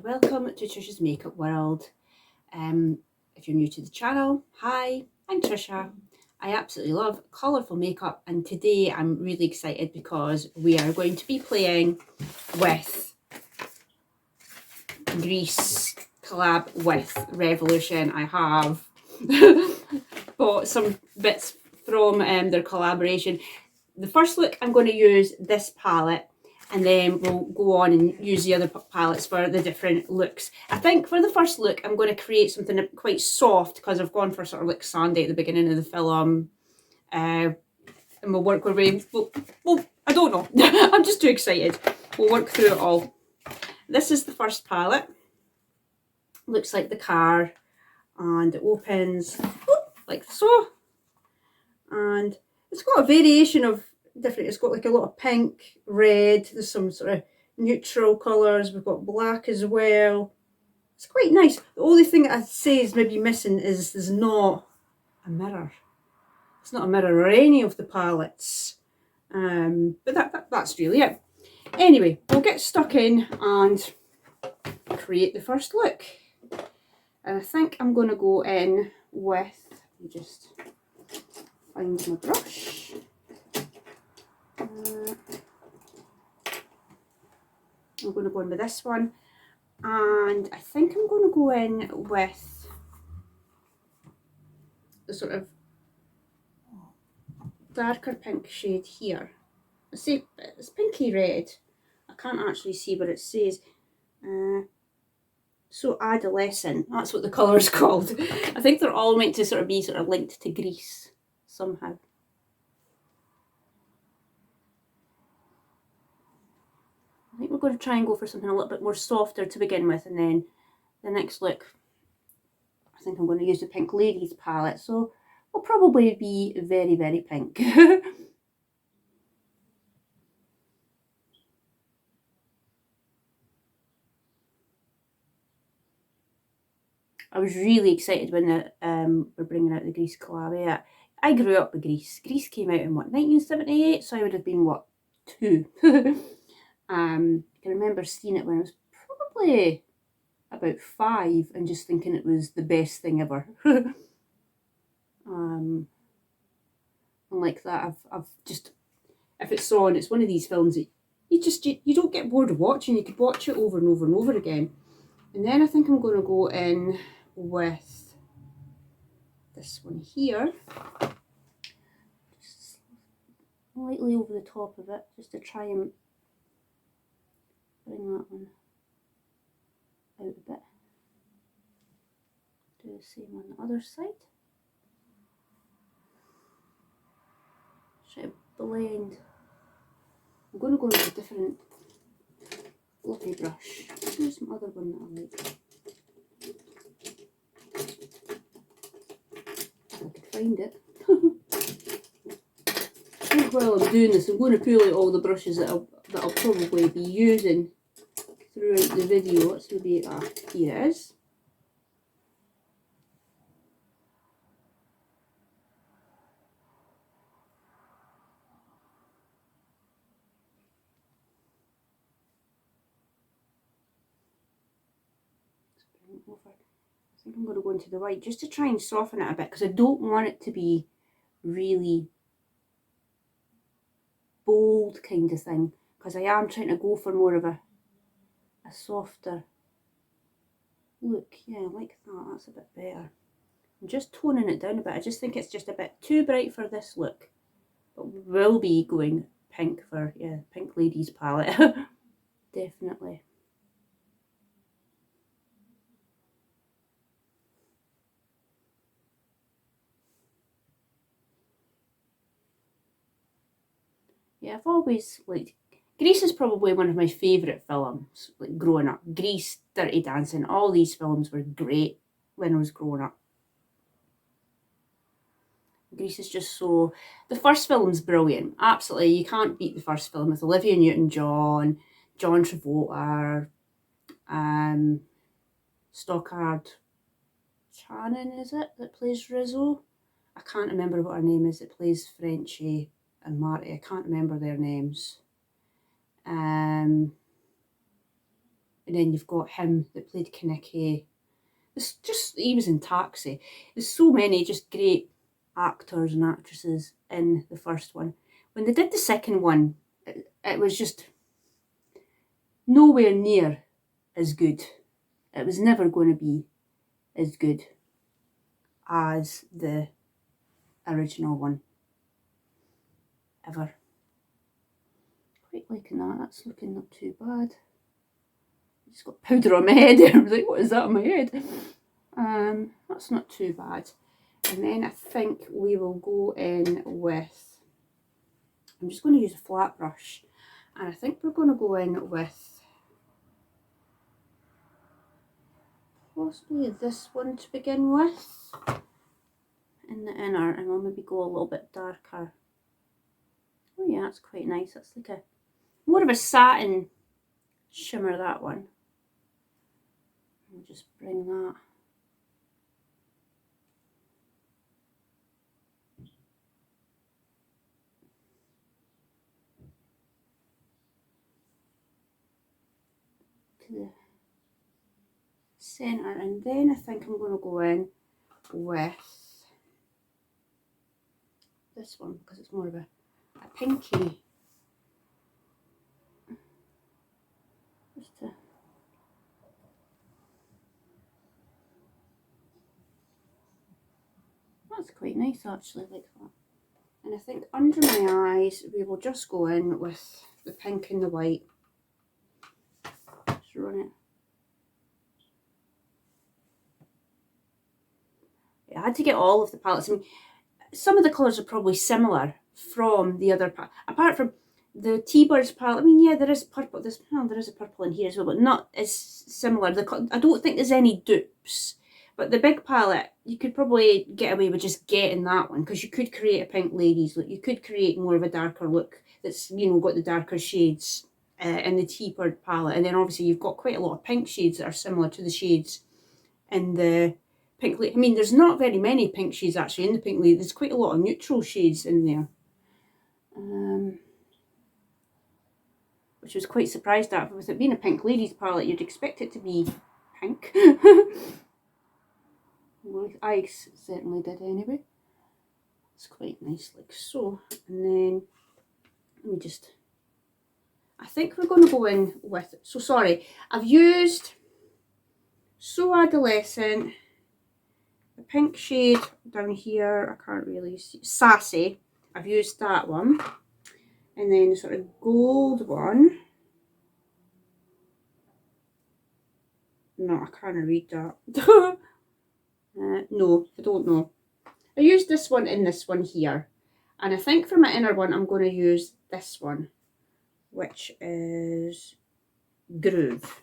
welcome to Tricia's Makeup World. If you're new to the channel, hi, I'm Tricia. I absolutely love colourful makeup, and today I'm really excited because we are going to be playing with Grease collab with Revolution. I have bought some bits from their collaboration. The first look, I'm going to use this palette, and then we'll go on and use the other palettes for the different looks. I think for the first look, I'm going to create something quite soft because I've gone for sort of like sandy at the beginning of the film. And we'll work our way. Well, I don't know. I'm just too excited. We'll work through it all. This is the first palette. Looks like the car, and it opens like so. And it's got a variation of different, it's got like a lot of pink, red, there's some sort of neutral colours, we've got black as well. It's quite nice. The only thing I'd say is maybe missing is there's not a mirror. It's not a mirror or any of the palettes. But that's really it. Anyway, we'll get stuck in and create the first look. And I think I'm going to go in with, let me just find my brush. I'm going to go in with this one, and I think I'm going to go in with the sort of darker pink shade here. I say it's pinky red. I can't actually see what it says. So adolescent, that's what the colour is called. I think they're all meant to sort of be sort of linked to Grease somehow. I think we're going to try and go for something a little bit more softer to begin with, and then the next look, I think I'm going to use the Pink Ladies palette, so we'll probably be very, very pink. I was really excited when we're bringing out the Grease collab. Yeah, I grew up with Grease. Grease came out in what, 1978? So I would have been what, 2. I can remember seeing it when I was probably about 5 and just thinking it was the best thing ever. And like that, I've just, if it's on, it's one of these films that you don't get bored of watching. You could watch it over and over and over again. And then I think I'm going to go in with this one here, just slightly over the top of it, just to try and bring that one out a bit. Do the same on the other side. Try to blend. I'm going to go with a different fluffy brush. Here's some other one that I like. If I could find it. I think while I'm doing this, I'm going to pull out all the brushes that I'll probably be using throughout the video. Let's maybe, here it is. Over. I think I'm going to go into the white just to try and soften it a bit, because I don't want it to be really bold kind of thing, because I am trying to go for more of a softer look. Yeah, like that, that's a bit better. I'm just toning it down a bit. I just think it's just a bit too bright for this look, but we'll be going pink for, yeah, Pink Ladies palette. Definitely. Yeah, I've always liked Grease. Is probably one of my favourite films, like growing up. Grease, Dirty Dancing, all these films were great when I was growing up. Grease is just so, the first film's brilliant, absolutely. You can't beat the first film with Olivia Newton-John, John Travolta, Stockard Channing, is it, that plays Rizzo? I can't remember what her name is that plays Frenchie and Marty. I can't remember their names. And then you've got him that played Kinnicky. It's just, he was in Taxi. There's so many just great actors and actresses in the first one. When they did the second one, it was just nowhere near as good. It was never going to be as good as the original one. Ever. Quite liking that. That's looking not too bad. Just got powder on my head there. I was like, what is that on my head? That's not too bad. And then I think we will go in with, I'm just going to use a flat brush, and I think we're going to go in with possibly this one to begin with in the inner, and we'll maybe go a little bit darker. Oh yeah, that's quite nice. That's like a more of a satin shimmer, that one. I'll just bring that to the centre, and then I think I'm going to go in with this one because it's more of a pinky. Just to, that's quite nice actually, like that. And I think under my eyes we will just go in with the pink and the white. Just run it. I had to get all of the palettes. I mean, some of the colours are probably similar from the other palette. Apart from the T-Birds palette, I mean, yeah, there is purple. There is a purple in here as well, but not as similar. I don't think there's any dupes. But the big palette, you could probably get away with just getting that one, because you could create a pink ladies look. You could create more of a darker look that's, you know, got the darker shades in the T-Bird palette. And then obviously you've got quite a lot of pink shades that are similar to the shades in the pink lady. I mean, there's not very many pink shades actually in the pink lady. There's quite a lot of neutral shades in there. Which I was quite surprised at. With it being a pink ladies palette, you'd expect it to be pink. Well, I certainly did anyway. It's quite nice, like so. And then, let me just, I think we're going to go in with, so sorry, I've used So Adolescent, the pink shade down here, I can't really see, Sassy, I've used that one. And then the sort of gold one, no, I can't read that. No, I don't know. I used this one and this one here. And I think for my inner one, I'm going to use this one, which is Groove.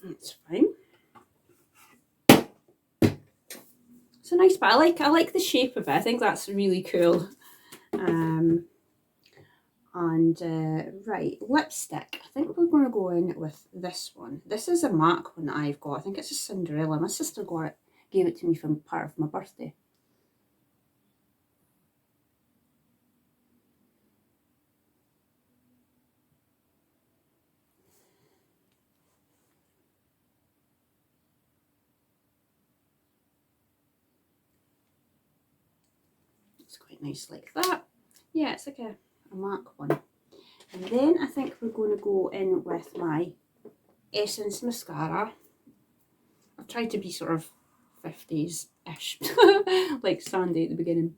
That's fine. It's a nice, but I like the shape of it. I think that's really cool. Right, lipstick. I think we're going to go in with this one. This is a MAC one that I've got. I think it's a Cinderella. My sister gave it to me for part of my birthday. It's quite nice like that. Yeah, it's like a MAC one. And then I think we're going to go in with my Essence mascara. I've tried to be sort of 50s-ish, like Sandy at the beginning.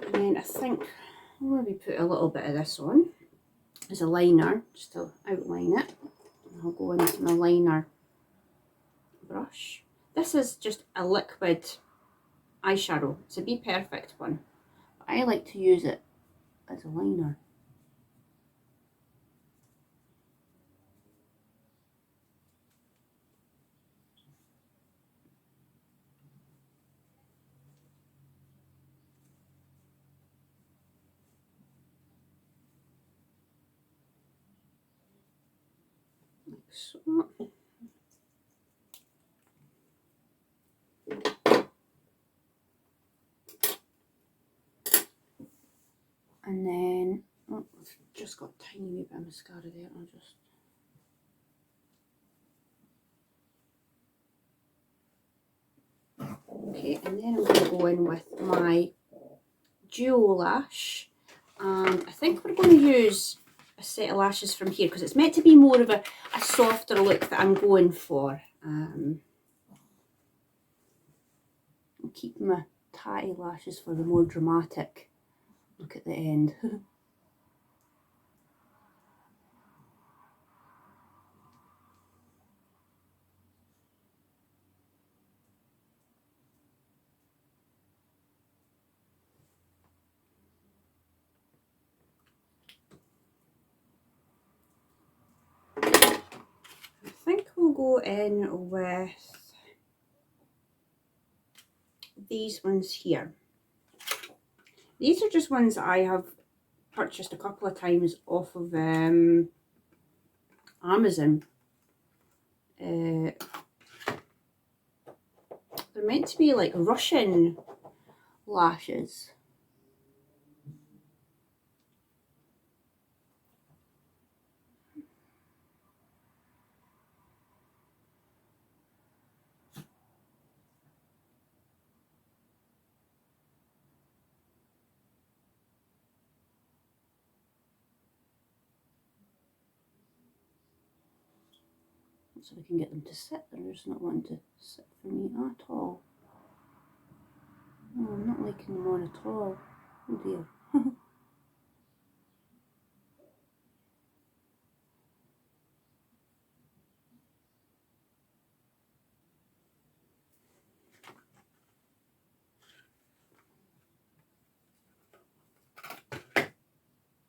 And then I think I'll maybe put a little bit of this on as a liner, just to outline it. And I'll go into my liner brush. This is just a liquid eyeshadow. It's a Be Perfect one. But I like to use it as a liner. so. And then, oh, I've just got a tiny wee bit of mascara there. I'll just. Okay, and then I'm going to go in with my duo lash. And I think we're going to use a set of lashes from here because it's meant to be more of a softer look that I'm going for. I'll keep my tatty lashes for the more dramatic look at the end. I think we'll go in with these ones here. These are just ones that I have purchased a couple of times off of Amazon. They're meant to be like Russian lashes. So we can get them to sit. They're just not wanting to sit for me at all. Oh, I'm not liking them on at all. Oh dear. I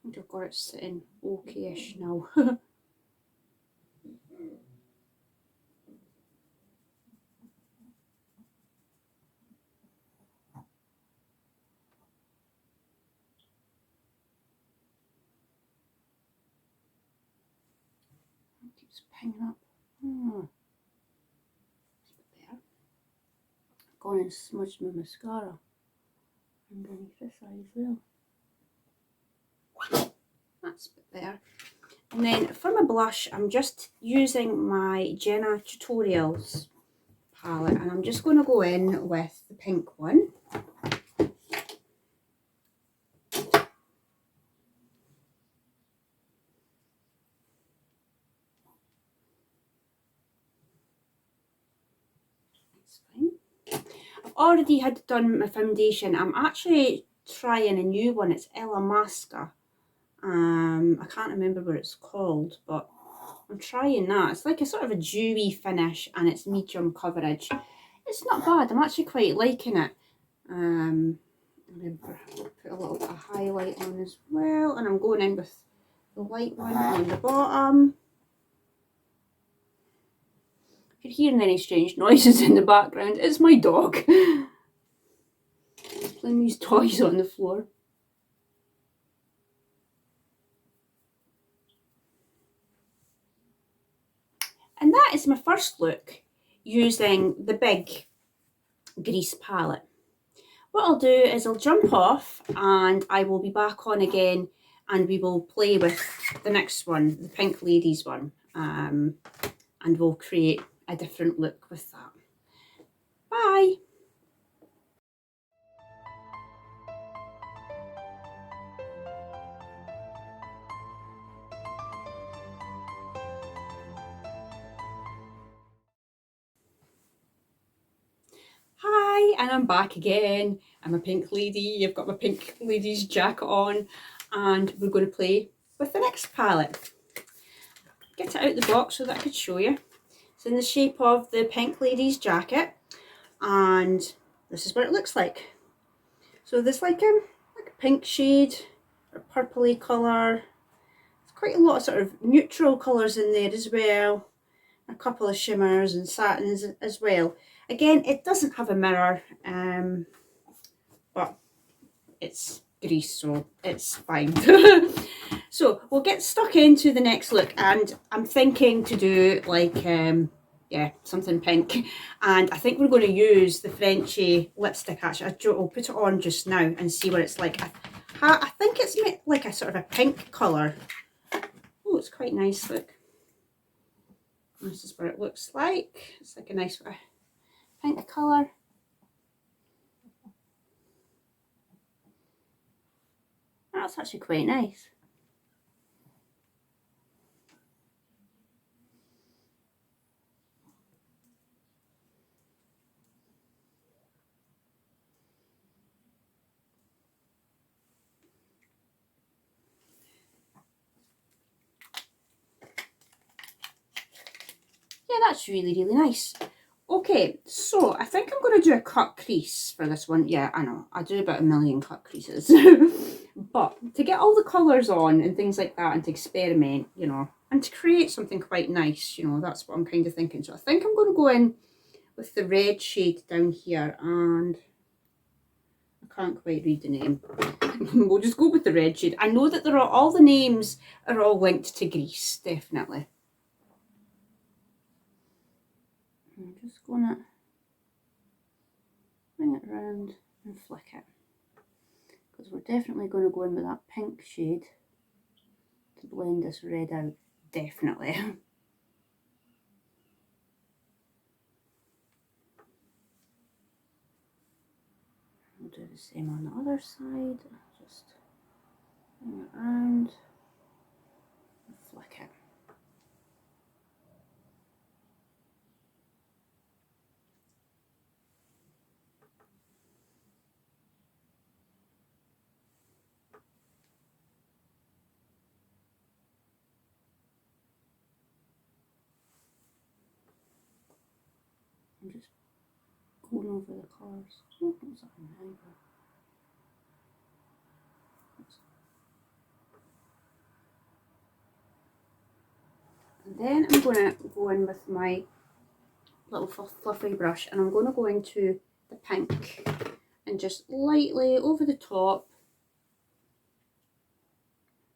think I've got it sitting okay-ish now. It keeps pinging up. Oh, there. I've gone and smudged my mascara underneath this eye as well. That's a bit better. And then for my blush, I'm just using my Jenna Tutorials palette, and I'm just going to go in with the pink one. That's fine. I've already had done my foundation. I'm actually trying a new one. It's Ella Masca. I can't remember what it's called, but I'm trying that. It's like a sort of a dewy finish and it's medium coverage. It's not bad. I'm actually quite liking it. And then put a little bit of highlight on as well. And I'm going in with the light one on the bottom. If you're hearing any strange noises in the background, it's my dog. He's playing these toys on the floor. And that is my first look using the big grease palette. What I'll do is I'll jump off and I will be back on again and we will play with the next one, the Pink Ladies one, and we'll create a different look with that. Bye! Hi, and I'm back again. I'm a pink lady. I've got my Pink Ladies jacket on and we're going to play with the next palette. Get it out the box so that I could show you. It's in the shape of the Pink Ladies jacket and this is what it looks like. So there's like a pink shade or purpley colour. There's quite a lot of sort of neutral colours in there as well. A couple of shimmers and satins as well. Again, it doesn't have a mirror, but it's grease, so it's fine. So we'll get stuck into the next look, and I'm thinking to do like, yeah, something pink. And I think we're going to use the Frenchy lipstick actually. I'll put it on just now and see what it's like. I think it's like a sort of a pink colour. Oh, it's quite nice, look. This is what it looks like. It's like a nice pink colour. That's actually quite nice. Yeah, that's really, really nice. Okay, so I think I'm going to do a cut crease for this one. Yeah, I know, I do about a million cut creases. But to get all the colours on and things like that, and to experiment, you know, and to create something quite nice, you know, that's what I'm kind of thinking. So I think I'm going to go in with the red shade down here, and I can't quite read the name. We'll just go with the red shade. I know that all the names are all linked to Greece, definitely. I'm just going to bring it around and flick it, because we're definitely going to go in with that pink shade to blend this red out, definitely. We'll do the same on the other side, just bring it around and flick it. I'm just going over the colours. Oh, what's that in there? And then I'm going to go in with my little fluffy brush, and I'm going to go into the pink and just lightly over the top.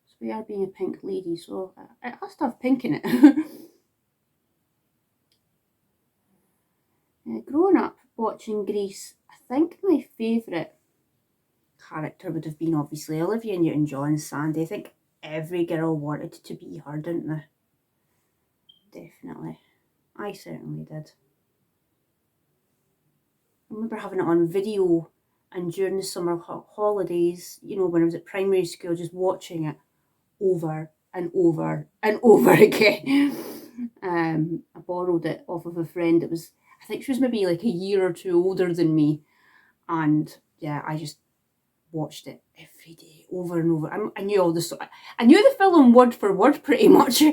So we are being a pink lady, so it has to have pink in it. Growing up watching Grease, I think my favourite character would have been obviously Olivia Newton-John's Sandy. I think every girl wanted to be her, didn't they? Definitely. I certainly did. I remember having it on video, and during the summer holidays, you know, when I was at primary school, just watching it over and over and over again. I borrowed it off of a friend that was, I think she was maybe like a year or two older than me, and yeah, I just watched it every day, over and over. I knew all the I knew the film word for word pretty much.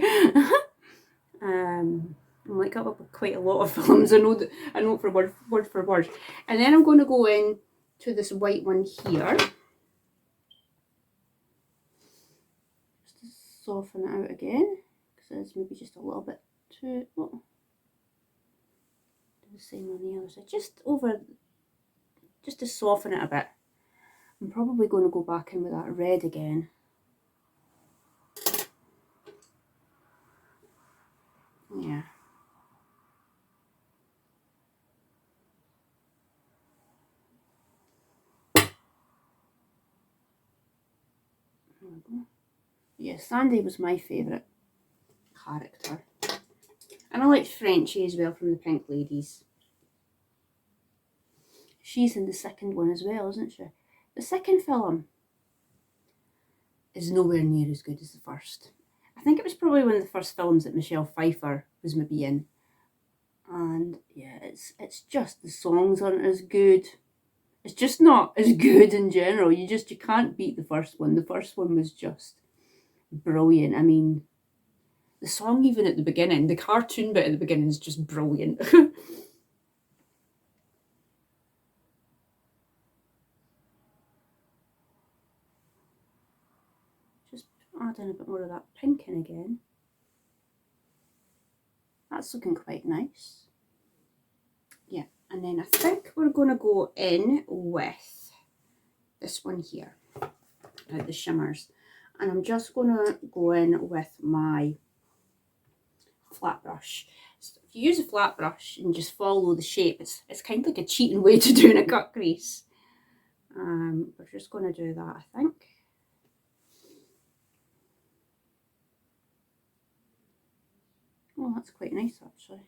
I'm like up with quite a lot of films. I know it for word for word. And then I'm going to go in to this white one here, just to soften it out again, because it's maybe just a little bit too. Oh, do the same on the other side, just to soften it a bit. I'm probably going to go back in with that red again. Yeah. Yeah, Sandy was my favourite character. And I liked Frenchie as well from the Pink Ladies. She's in the second one as well, isn't she? The second film is nowhere near as good as the first. I think it was probably one of the first films that Michelle Pfeiffer was maybe in. And yeah, it's just the songs aren't as good. It's just not as good in general. You can't beat the first one. The first one was just brilliant. I mean, the song even at the beginning, the cartoon bit at the beginning is just brilliant. Just add in a bit more of that pink in again. That's looking quite nice. Yeah, and then I think we're going to go in with this one here, the shimmers. And I'm just going to go in with my flat brush. So if you use a flat brush and just follow the shape, it's kind of like a cheating way to doing a cut crease. We're just going to do that, I think. Oh, that's quite nice actually.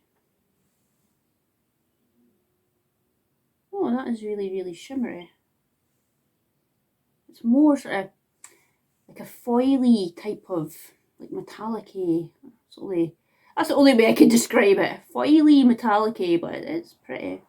Oh, that is really, really shimmery. It's more sort of like a foily type of, like metallic-y. That's the only way I can describe it. Foily, metallic-y, but it's pretty.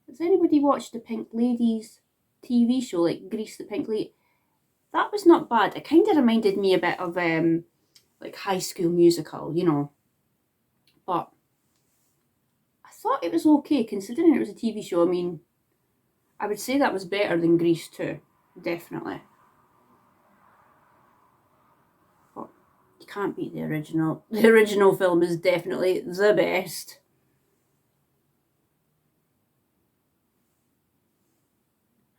Has anybody watched the Pink Ladies TV show, like Grease the Pink Lady? That was not bad. It kind of reminded me a bit of like High School Musical, you know. But I thought it was okay considering it was a TV show. I mean, I would say that was better than Grease too, definitely. But you can't beat the original. The original film is definitely the best.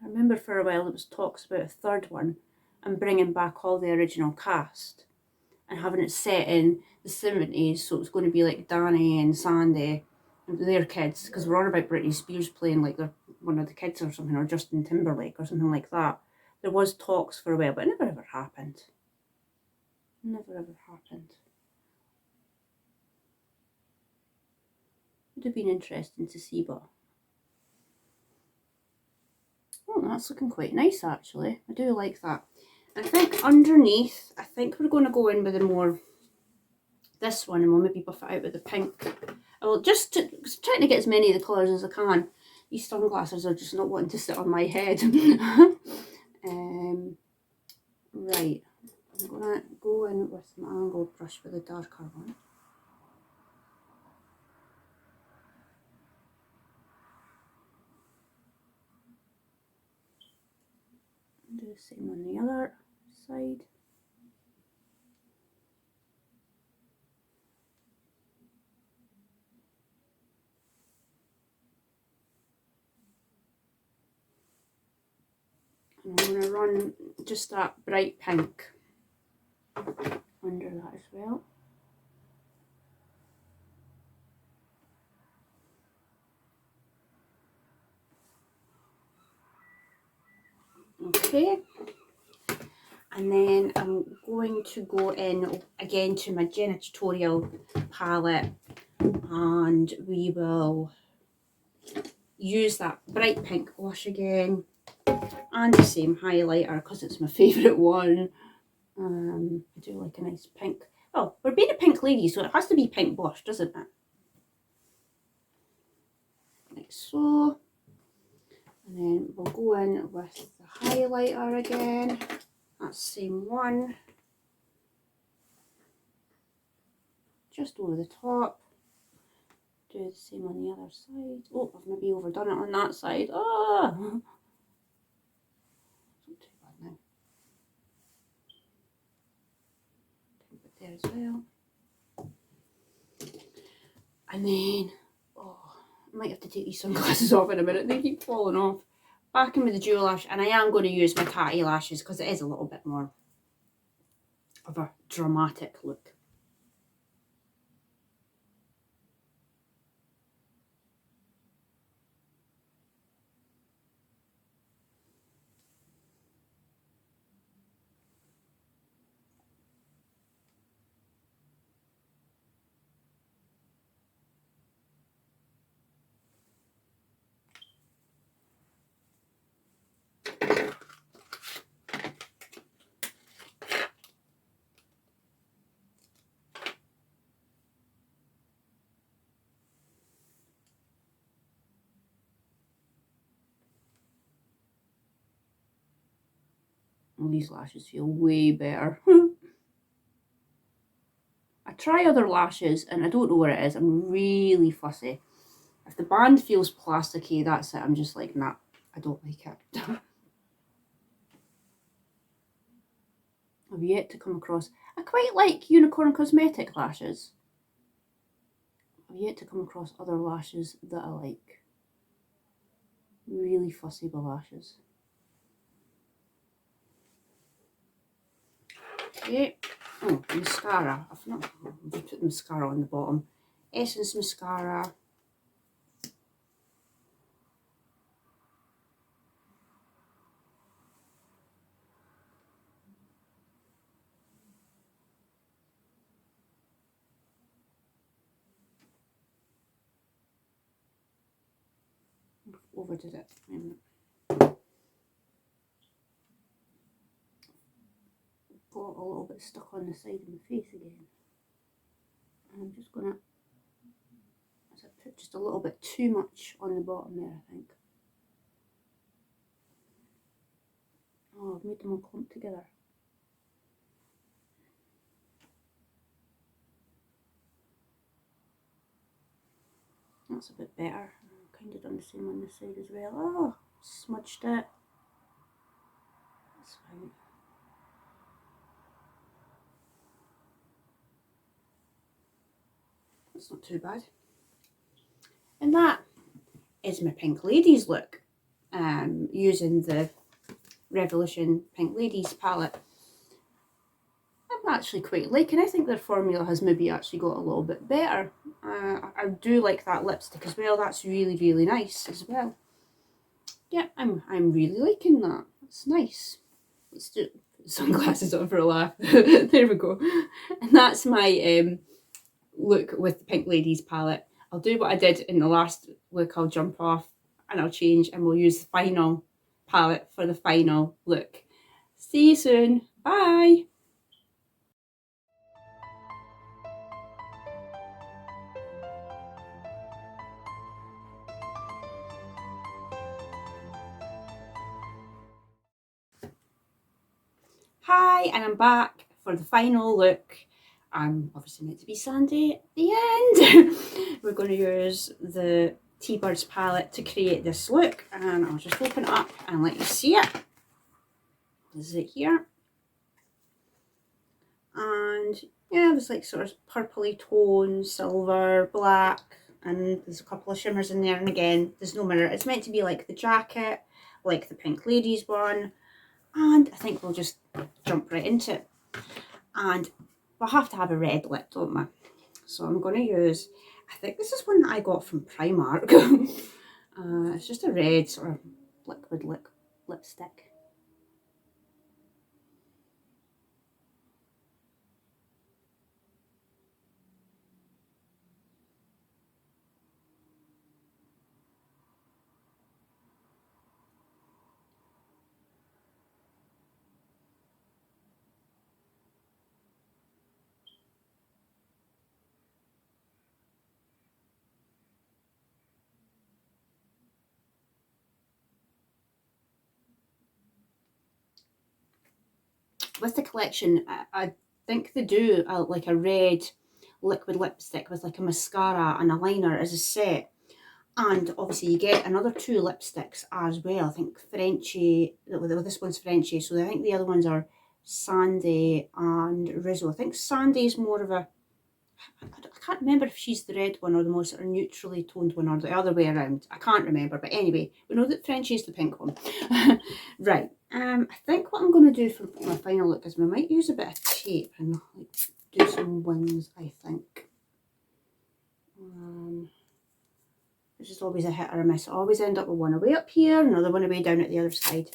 I remember for a while there was talks about a third one and bringing back all the original cast and having it set in the 70s, so it was going to be like Danny and Sandy and their kids, because we're on about Britney Spears playing like they're one of the kids or something, or Justin Timberlake or something like that. There was talks for a while, but it never ever happened. Never ever happened. Would have been interesting to see, but oh, that's looking quite nice actually. I do like that. I think underneath, I think we're going to go in with a more, this one, and we'll maybe buff it out with the pink. Well, just trying to get as many of the colours as I can. These sunglasses are just not wanting to sit on my head. Right, I'm going to go in with my angled brush with a darker one. Do the same on the other side. And I'm going to run just that bright pink under that as well. Okay, and then I'm going to go in again to my Jenna Tutorial palette, and we will use that bright pink blush again and the same highlighter because it's my favourite one. I do like a nice pink. Oh, we're being a pink lady, so it has to be pink blush, doesn't it? Like so. And then we'll go in with the highlighter again. That same one. Just over the top. Do the same on the other side. Oh, I've maybe overdone it on that side. Ah! Not too bad now. Put there as well. And then, oh, I might have to take these sunglasses off in a minute. They keep falling off. Back in with the dual lash, and I am going to use my tatty lashes because it is a little bit more of a dramatic look. Well, these lashes feel way better. I try other lashes and I don't know what it is. I'm really fussy. If the band feels plasticky, that's it. I'm just like, nah, I don't like it. I've yet to come across. I quite like Unicorn Cosmetic lashes. I've yet to come across other lashes that I like. Really fussy with lashes. Okay. Oh, mascara. I've not put mascara on the bottom. Essence mascara. Overdid it. Got a little bit stuck on the side of my face again. I'm just gonna put just a little bit too much on the bottom there, I think. Oh, I've made them all clump together. That's a bit better. I've kind of done the same on this side as well. Oh, smudged it. That's fine. That's not too bad. And that is my Pink Ladies look. Using the Revolution Pink Ladies palette. I'm actually quite liking. I think their formula has maybe actually got a little bit better. I do like that lipstick as well. That's really, really nice as well. Yeah, I'm really liking that. It's nice. Let's do sunglasses on for a laugh. There we go. And that's my look with the Pink Ladies palette. I'll do what I did in the last look. I'll jump off and I'll change and we'll use the final palette for the final look. See you soon. Bye. Hi, and I'm back for the final look. I'm obviously meant to be Sandy at the end. We're going to use the T-Birds palette to create this look, and I'll just open it up and let you see it. This is it here. And yeah, there's like sort of purpley tones, silver, black, and there's a couple of shimmers in there, and again, there's no mirror. It's meant to be like the jacket, like the Pink Ladies one. And I think we'll just jump right into it. And we'll have to have a red lip, don't we? So I'm going to use, I think this is one that I got from Primark. It's just a red sort of liquid lipstick. With the collection, I think they do like a red liquid lipstick with like a mascara and a liner as a set. And obviously you get another 2 lipsticks as well. I think Frenchie, well, this one's Frenchie, so I think the other ones are Sandy and Rizzo. I think Sandy's more of a, I can't remember if she's the red one or the more sort of neutrally toned one or the other way around. I can't remember, but anyway, we know that Frenchie's the pink one. Right, I think what I'm going to do for my final look is we might use a bit of tape and like do some wings, I think. Which is always a hit or a miss. I always end up with one away up here, another one away down at the other side.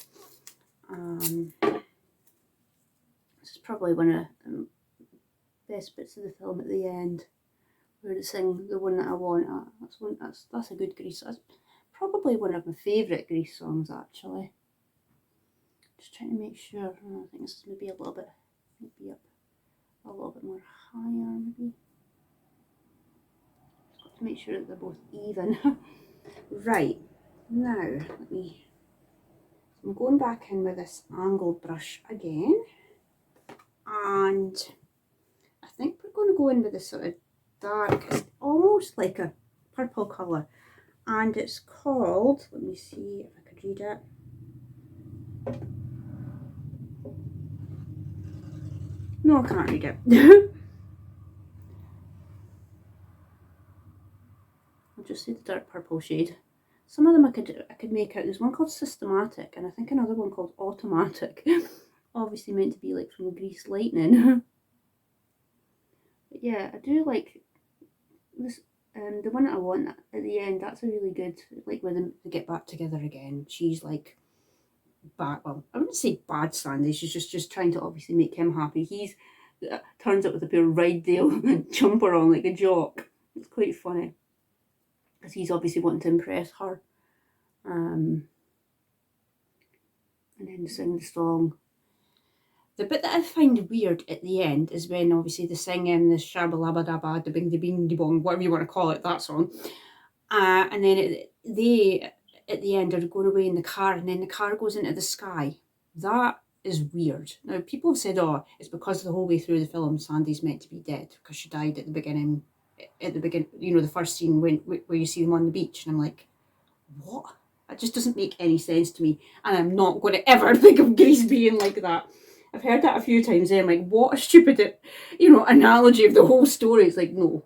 This is probably one of the best bits of the film at the end, where they sing the one that I want. That's a good Grease. That's probably one of my favourite Grease songs, actually. Just trying to make sure. I think this is maybe a little bit, maybe up a little bit more higher, maybe. To make sure that they're both even. Right, now I'm going back in with this angled brush again, and I think we're going to go in with this sort of dark, it's almost like a purple colour, and it's called, let me see if I could read it. No, I can't read it. I'll just say the dark purple shade. Some of them I could make out. There's one called Systematic, and I think another one called Automatic. Obviously meant to be like from Grease Lightning. But yeah, I do like this. The one that I want at the end, that's a really good, like when they get back together again. She's like bad. Well, I wouldn't say bad Sandy. She's just trying to obviously make him happy. He's turns up with a pair of Rydell jumper on like a jock. It's quite funny because he's obviously wanting to impress her. And then sing the song. The bit that I find weird at the end is when obviously they sing in the Shabba-labba-dabba, the bing de bing de bong, whatever you want to call it, that song. And then they, at the end, are going away in the car, and then the car goes into the sky. That is weird. Now, people have said, oh, it's because the whole way through the film, Sandy's meant to be dead, because she died at the beginning, you know, the first scene where you see them on the beach. And I'm like, what? That just doesn't make any sense to me. And I'm not going to ever think of Grease being like that. I've heard that a few times and I'm like, what a stupid, analogy of the whole story. It's like, no.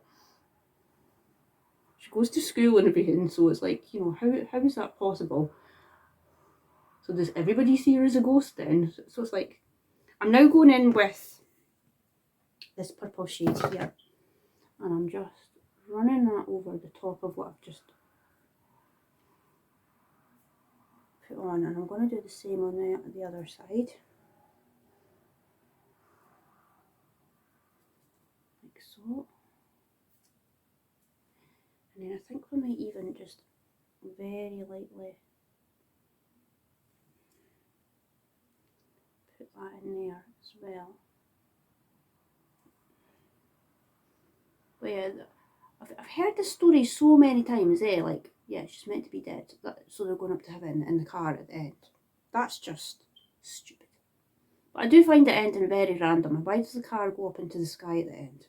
She goes to school and everything, so it's like, how is that possible? So does everybody see her as a ghost then? So it's like, I'm now going in with this purple shade here. And I'm just running that over the top of what I've just put on. And I'm going to do the same on the other side. Like so. And then I think we might even just very lightly put that in there as well. But yeah, I've heard this story so many times, like, yeah, she's meant to be dead, so they're going up to heaven in the car at the end. That's just stupid. But I do find the ending very random. Why does the car go up into the sky at the end?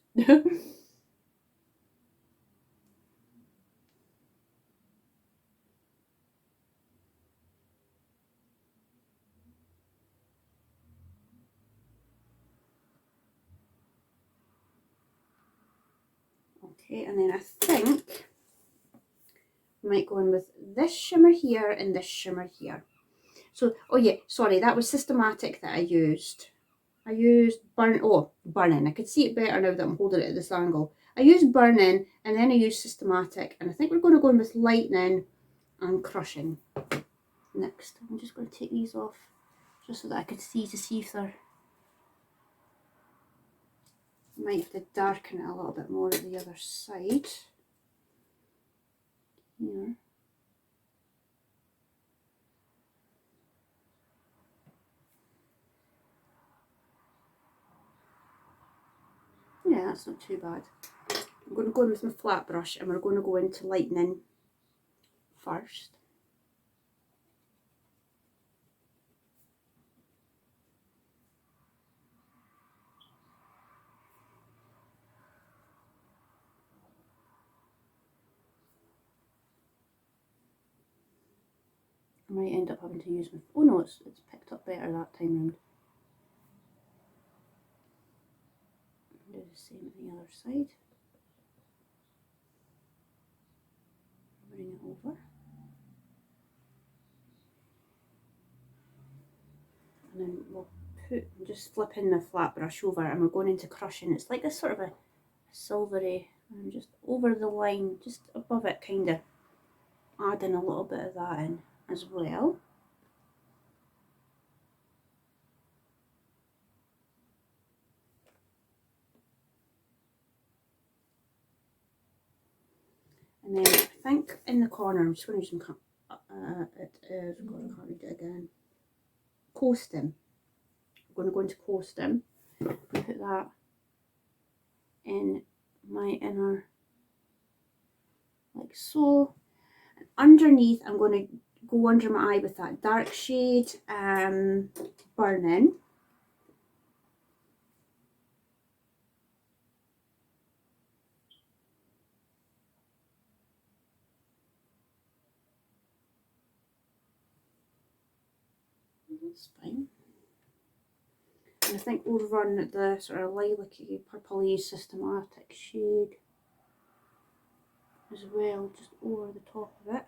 Okay, and then I think I might go in with this shimmer here and this shimmer here. So, oh yeah, sorry, that was Systematic that I used. I used Burning. I could see it better now that I'm holding it at this angle. I used Burning and then I used Systematic, and I think we're going to go in with Lightning and Crushing next. I'm just going to take these off just so that I could see if they're... I might have to darken it a little bit more at the other side. Here. Yeah, that's not too bad. I'm going to go in with my flat brush and we're going to go into Lightning first. I might end up having to use my... Oh no, it's picked up better that time round. Do the same on the other side. Bring it over. And then we'll just flipping the flat brush over and we're going into Crushing. It's like this sort of a silvery, and just over the line, just above it, kind of adding a little bit of that in as well. And then I think in the corner, I'm just going to use some, it is, God, I can't read it again, Coasting. I'm going to go into Coasting and put that in my inner, like so. And underneath, I'm going to go under my eye with that dark shade, Burning. That's fine. And I think we'll run the sort of lilac-y, purpley systematic shade as well, just over the top of it.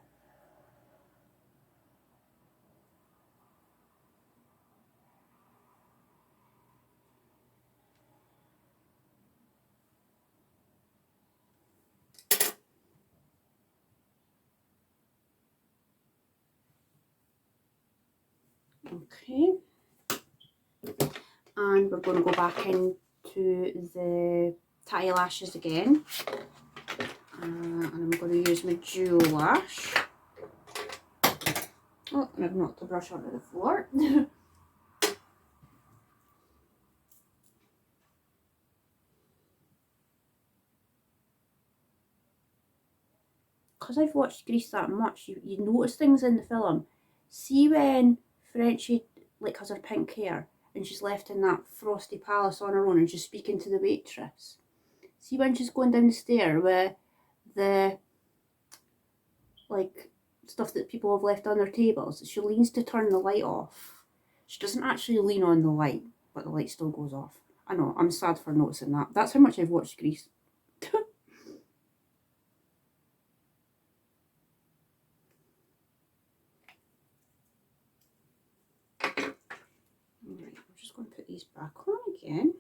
Okay, and we're going to go back into the tatty lashes again, and I'm going to use my dual lash. Oh, and I've knocked the brush onto the floor. Because I've watched Grease that much, you notice things in the film. See when Frenchie has her pink hair and she's left in that frosty palace on her own and she's speaking to the waitress. See when she's going down the stair with the stuff that people have left on their tables. She leans to turn the light off. She doesn't actually lean on the light, but the light still goes off. I know, I'm sad for noticing that. That's how much I've watched Grease. Alright, I'm just going to put these back on again.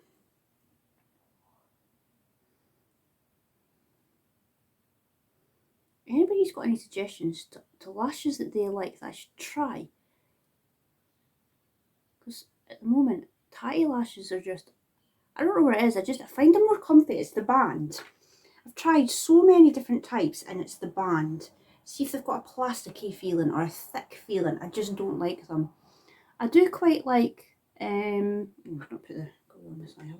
Anybody's got any suggestions to lashes that they like that I should try? Because at the moment, tatty lashes are just, I don't know what it is, I find them more comfy. It's the band. I've tried so many different types and it's the band. See if they've got a plasticky feeling or a thick feeling. I just don't like them. I do quite like, not put the colour on this, I have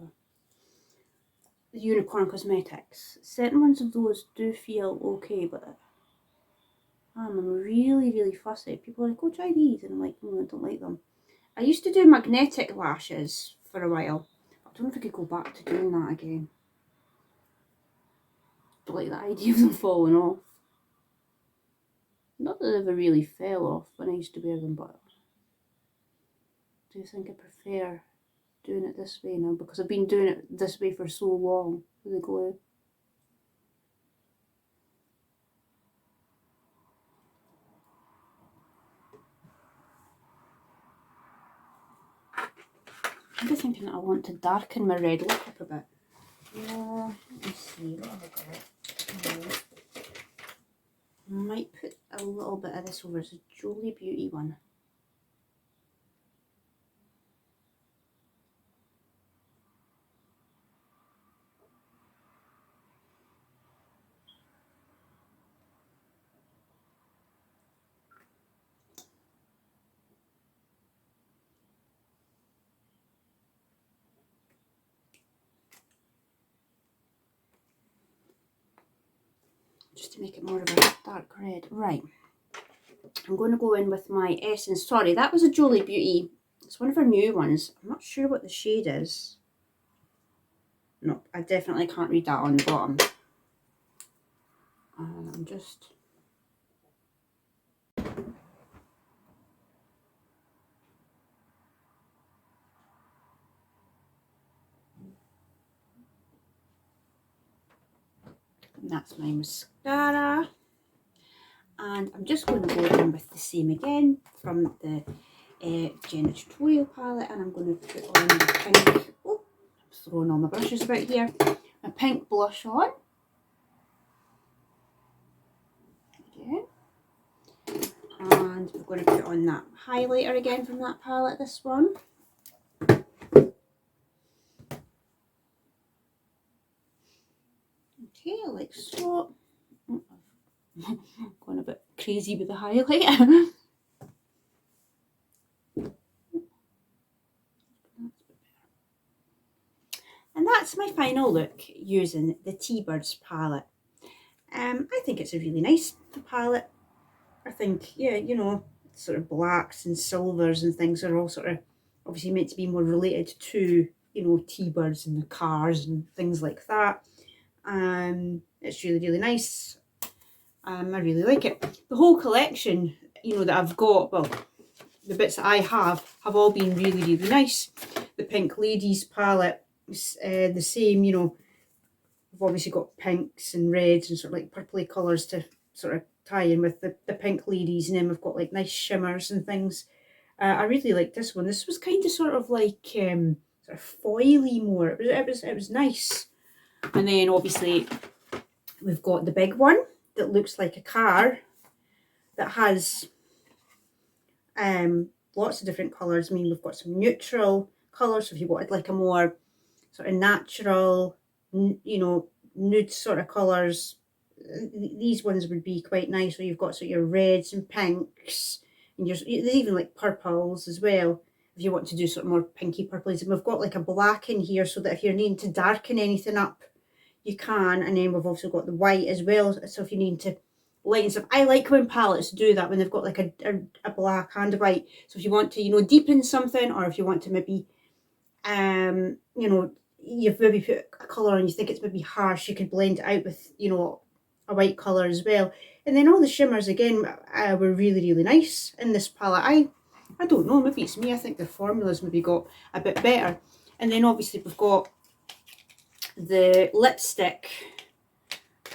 the Unicorn Cosmetics. Certain ones of those do feel okay, but I'm really, really fussy. People are like, oh, try these. And I'm like, no, I don't like them. I used to do magnetic lashes for a while. I don't know if I could go back to doing that again. Don't like the idea of them falling off. Not that they ever really fell off when I used to wear them, but do you think I prefer doing it this way now? Because I've been doing it this way for so long with the glue. I'm just thinking that I want to darken my red lip up a bit. Let's see, what have I got? I might put a little bit of this over. It's a Jolie Beauty one. Just to make it more of a dark red. Right. I'm going to go in with my Essence. Sorry, that was a Jolie Beauty. It's one of her new ones. I'm not sure what the shade is. No, I definitely can't read that on the bottom. And I'm just... And that's my mascara. And I'm just going to go in with the same again from the Jenna Tutorial palette, and I'm going to put on the pink, oh, I'm throwing all my brushes about here, my pink blush on. Again. And we're going to put on that highlighter again from that palette, this one. Okay, like so. Oh, I've gone a bit crazy with the highlight. And that's my final look using the T-Birds palette. I think it's a really nice palette. I think, yeah, you know, sort of blacks and silvers and things are all sort of obviously meant to be more related to, you know, T-Birds and the cars and things like that. It's really, really nice. I really like it. The whole collection, you know, that I've got, well, the bits that I have all been really, really nice. the Pink Ladies palette. It's the same, you know, we've obviously got pinks and reds and sort of like purpley colours to sort of tie in with the Pink Ladies, and then we've got like nice shimmers and things. I really like this one. This was kind of sort of like sort of foily more. It was nice. And then obviously we've got the big one that looks like a car that has lots of different colours. I mean, we've got some neutral colours, so if you wanted like a more sort of natural, you know, nude sort of colours, these ones would be quite nice. So you've got sort of your reds and pinks, and there's even like purples as well, if you want to do sort of more pinky purplies. And we've got like a black in here, so that if you're needing to darken anything up, you can. And then we've also got the white as well, so if you need to lighten stuff. I like when palettes do that, when they've got like a black and a white. So if you want to, you know, deepen something, or if you want to maybe you know, you've maybe put a colour on, you think it's maybe harsh, you could blend it out with, you know, a white colour as well. And then all the shimmers again were really nice in this palette. I don't know, maybe it's me, I think the formulas maybe got a bit better. And then obviously we've got the lipstick,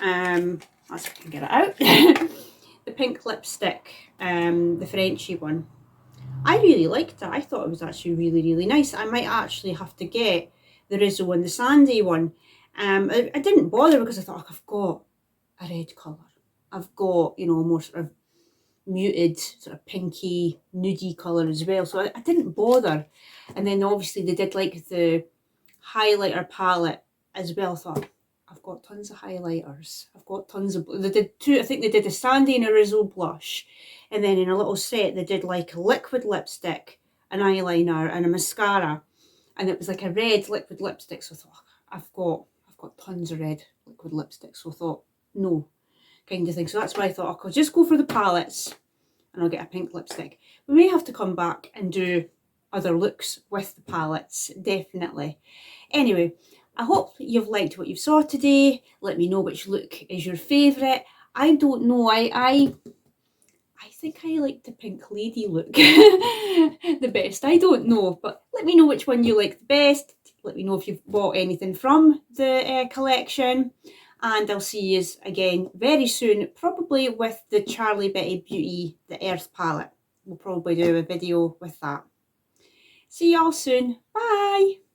let's see if I can get it out. The pink lipstick, the Frenchy one. I really liked it. I thought it was actually really nice. I might actually have to get the Rizzo one, the Sandy one. I didn't bother because I thought, oh, I've got a red colour. I've got, you know, more sort of muted, sort of pinky, nudie colour as well. So I didn't bother. And then obviously they did like the highlighter palette as well. I thought, I've got tons of highlighters. I've got tons of, they did two, I think they did a Sandy and a Rizzo blush. And then in a little set, they did like a liquid lipstick, an eyeliner and a mascara. And it was like a red liquid lipstick. So I thought, I've got tons of red liquid lipstick. So I thought, no, kind of thing. So that's why I thought, I'll just go for the palettes and I'll get a pink lipstick. We may have to come back and do other looks with the palettes, definitely. Anyway, I hope you've liked what you saw today. Let me know which look is your favourite. I don't know, I think I like the Pink Lady look the best. I don't know, but let me know which one you like the best. Let me know if you've bought anything from the collection. And I'll see you again very soon, probably with the Charlie Betty Beauty, the Earth palette. We'll probably do a video with that. See y'all soon. Bye!